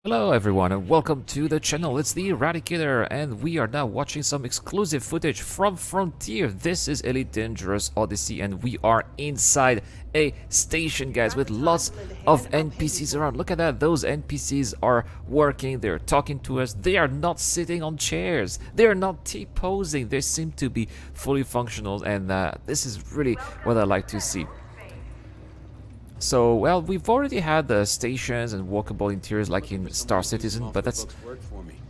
Hello everyone and welcome to the channel. It's the Eradicator and we are now watching some exclusive footage from Frontier. This is Elite Dangerous Odyssey and we are inside a station, guys, with lots of NPCs around. Look at that, those NPCs are working, they're talking to us, they are not sitting on chairs, they are not T-posing, they seem to be fully functional, and this is really what I like to see. So, well, we've already had the stations and walkable interiors like in Star Citizen, but that's...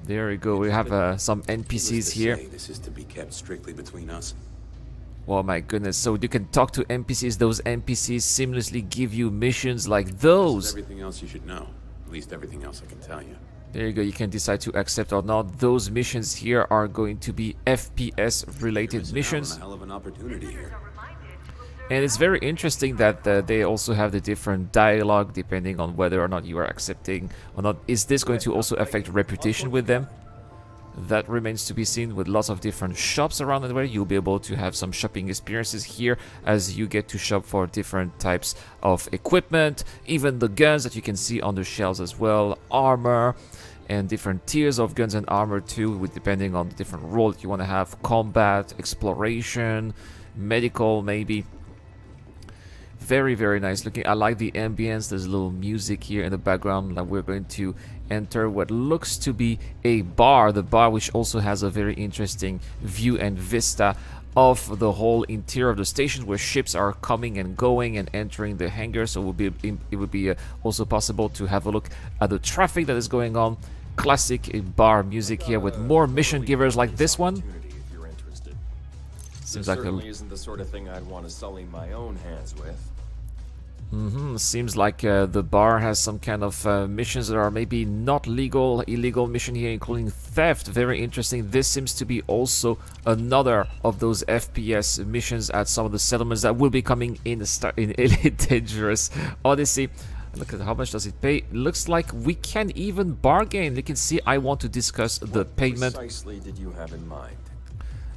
There we go, we have some NPCs here. This is to be kept strictly between us. Oh my goodness, so you can talk to NPCs, those NPCs seamlessly give you missions like those. Everything else you should know, at least everything else I can tell you. There you go, you can decide to accept or not. Those missions here are going to be FPS related missions. A hell of an opportunity here. And it's very interesting that they also have the different dialogue depending on whether or not you are accepting or not. Is this going to also affect reputation with them? That remains to be seen. With lots of different shops around the way, you'll be able to have some shopping experiences here as you get to shop for different types of equipment, even the guns that you can see on the shelves as well, armor, and different tiers of guns and armor too, with depending on the different role that you want to have, combat, exploration, medical maybe. Very, very nice looking. I like the ambience. There's a little music here in the background. Like we're going to enter what looks to be a bar. The bar which also has a very interesting view and vista of the whole interior of the station where ships are coming and going and entering the hangar. So it would be also possible to have a look at the traffic that is going on. Classic bar music here with more mission givers like this one. Seems like certainly isn't the sort of thing I'd want to sully my own hands with. Seems like the bar has some kind of missions that are maybe not legal, illegal mission here, including theft. Very interesting. This seems to be also another of those FPS missions at some of the settlements that will be coming in Elite Dangerous Odyssey. Look at how much does it pay. Looks like we can even bargain. You can see I want to discuss the payment. What precisely did you have in mind?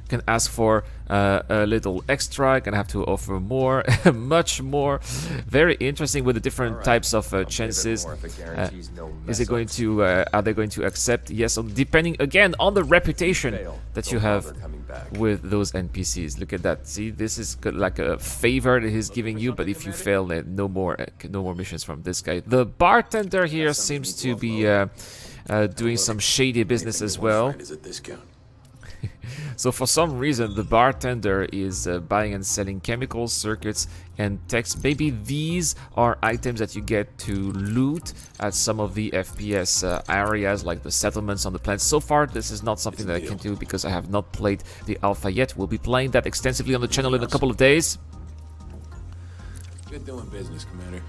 Can ask for a little extra. Can have to offer more, much more. Very interesting with the different types of chances. Is it going to? Are they going to accept? Yes, depending again on the reputation that you have with those NPCs. Look at that. See, this is like a favor that he's giving you, but if you fail, no more missions from this guy. The bartender here seems to be doing some shady business as well. So for some reason the bartender is buying and selling chemicals, circuits and techs. Maybe these are items that you get to loot at some of the FPS areas like the settlements on the planet. So far this is not something that I can do because I have not played the alpha yet. We'll be playing that extensively on the channel in a couple of days. Good doing business, Commander.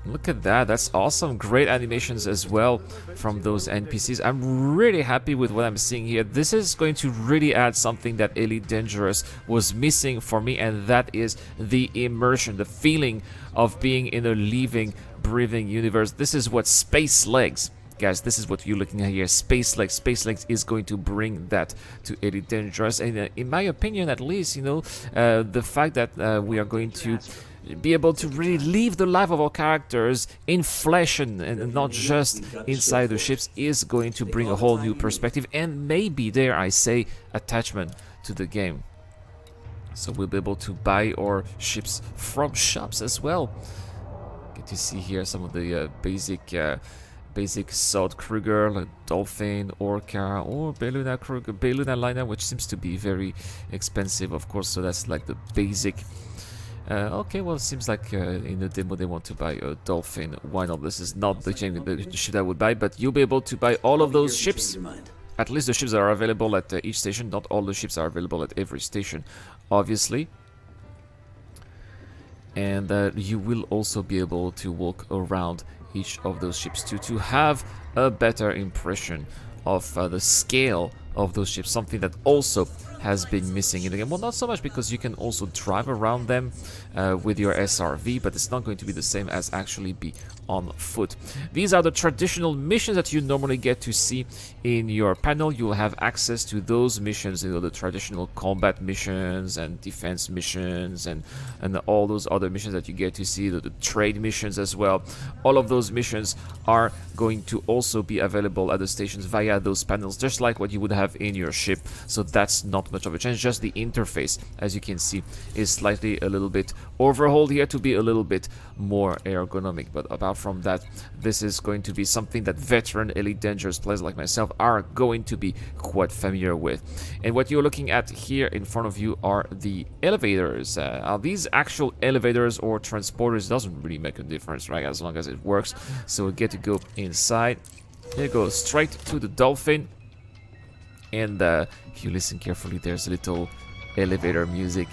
Look at that, that's awesome. Great animations as well from those NPCs. I'm really happy with what I'm seeing here. This is going to really add something that Elite Dangerous was missing for me, and that is the immersion, the feeling of being in a living, breathing universe. This is what Space Legs, guys, this is what you're looking at here. Space Legs. Space Legs is going to bring that to Elite Dangerous, and in my opinion at least, you know, the fact that we are going to be able to really live the life of our characters in flesh and not just inside the ships is going to bring a whole new perspective and maybe, dare I say, attachment to the game. So we'll be able to buy our ships from shops as well. Get to see here some of the basic Sod Kruger, like Dolphin, Orca, or Beluna Kruger, Beluna liner, which seems to be very expensive, of course. So that's like the basic. Okay, well, it seems like in the demo they want to buy a Dolphin. Why not? This is not the ship I would buy, but you'll be able to buy all of those ships. At least the ships that are available at each station. Not all the ships are available at every station, obviously. And you will also be able to walk around each of those ships to have a better impression of the scale of those ships, something that also has been missing in the game. Well, not so much because you can also drive around them with your SRV, but it's not going to be the same as actually be on foot. These are the traditional missions that you normally get to see in your panel. You'll have access to those missions, you know, the traditional combat missions and defense missions and all those other missions that you get to see, the trade missions as well. All of those missions are going to also be available at the stations via those panels, just like what you would have in your ship. So that's not much of a change. Just the interface, as you can see, is slightly a little bit overhauled here to be a little bit more ergonomic. But apart from that, this is going to be something that veteran Elite Dangerous players like myself are going to be quite familiar with. And what you're looking at here in front of you are the elevators. Are these actual elevators or transporters? Doesn't really make a difference, right? As long as it works. So we get to go inside. Here, go straight to the dolphin. And if you listen carefully, there's a little elevator music.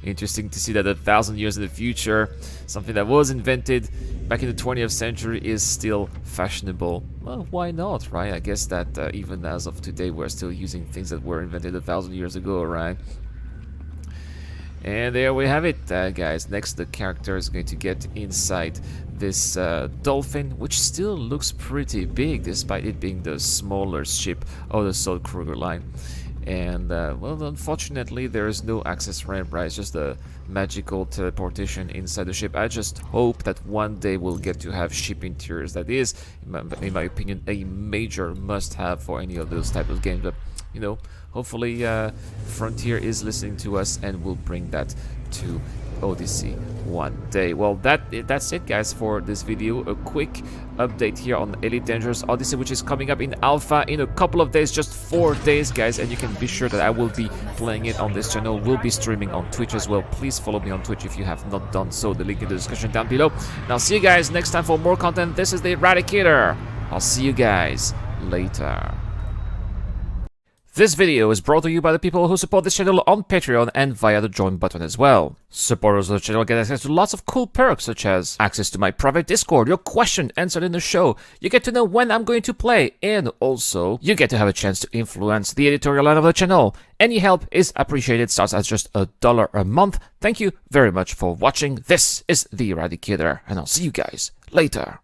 Interesting to see that 1,000 years in the future, something that was invented back in the 20th century is still fashionable. Well, why not, right? I guess that even as of today, we're still using things that were invented 1,000 years ago, right? And there we have it, guys. Next, the character is going to get inside this dolphin, which still looks pretty big, despite it being the smaller ship of the Saul Kruger line. And, well, unfortunately, there is no access ramp, right? It's just a magical teleportation inside the ship. I just hope that one day we'll get to have ship interiors. That is, in my opinion, a major must-have for any of those type of games. But, you know, hopefully Frontier is listening to us and will bring that to Odyssey one day. Well, that's it, guys, for this video. A quick update here on Elite Dangerous Odyssey, which is coming up in alpha in a couple of days, just 4 days, guys, and you can be sure that I will be playing it on this channel. We'll be streaming on Twitch as well. Please follow me on Twitch if you have not done so. The link in the description down below. And I'll see you guys next time for more content. This is the Eradicator. I'll see you guys later. This video is brought to you by the people who support this channel on Patreon and via the join button as well. Supporters of the channel get access to lots of cool perks, such as access to my private Discord, your question answered in the show, you get to know when I'm going to play, and also you get to have a chance to influence the editorial line of the channel. Any help is appreciated, starts at just $1 a month. Thank you very much for watching. This is the Eradicator, and I'll see you guys later.